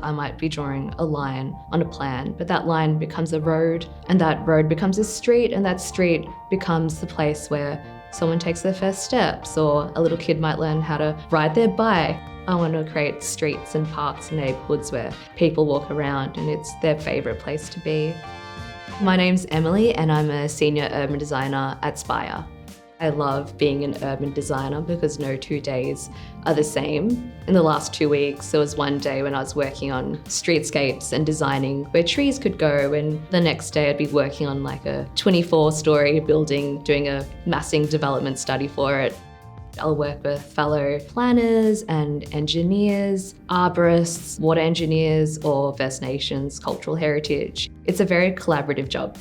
I might be drawing a line on a plan, but that line becomes a road, and that road becomes a street, and that street becomes the place where someone takes their first steps, or a little kid might learn how to ride their bike. I want to create streets and parks and neighbourhoods where people walk around and it's their favourite place to be. My name's Emily and I'm a senior urban designer at Spiire. I love being an urban designer because no 2 days are the same. In the last 2 weeks, there was one day when I was working on streetscapes and designing where trees could go, and the next day I'd be working on like a 24-storey building, doing a massing development study for it. I'll work with fellow planners and engineers, arborists, water engineers, or First Nations cultural heritage. It's a very collaborative job.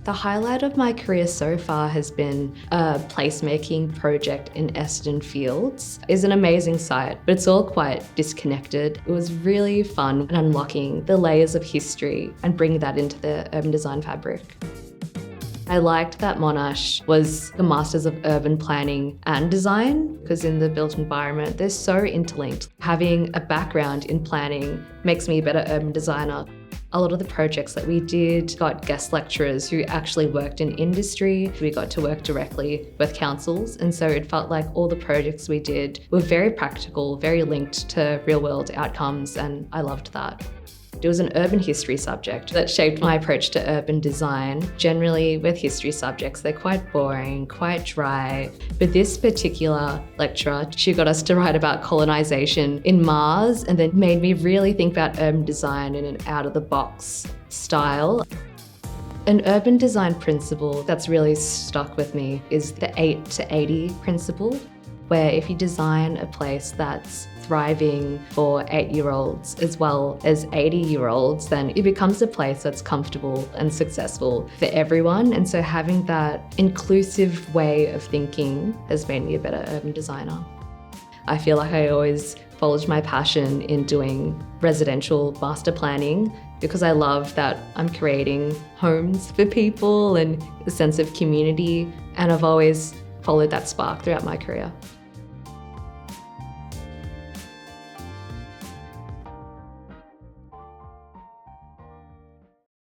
The highlight of my career so far has been a placemaking project in Essendon Fields. It's an amazing site, but it's all quite disconnected. It was really fun unlocking the layers of history and bringing that into the urban design fabric. I liked that Monash was the Masters of Urban Planning and Design, because in the built environment, they're so interlinked. Having a background in planning makes me a better urban designer. A lot of the projects that we did got guest lecturers who actually worked in industry. We got to work directly with councils, and so it felt like all the projects we did were very practical, very linked to real-world outcomes, and I loved that. It was an urban history subject that shaped my approach to urban design. Generally, with history subjects, they're quite boring, quite dry. But this particular lecturer, she got us to write about colonisation in Mars and then made me really think about urban design in an out-of-the-box style. An urban design principle that's really stuck with me is the 8 to 80 principle, where if you design a place that's thriving for 8-year-olds as well as 80-year-olds, then it becomes a place that's comfortable and successful for everyone. And so having that inclusive way of thinking has made me a better urban designer. I feel like I always followed my passion in doing residential master planning because I love that I'm creating homes for people and a sense of community, and I've always followed that spark throughout my career.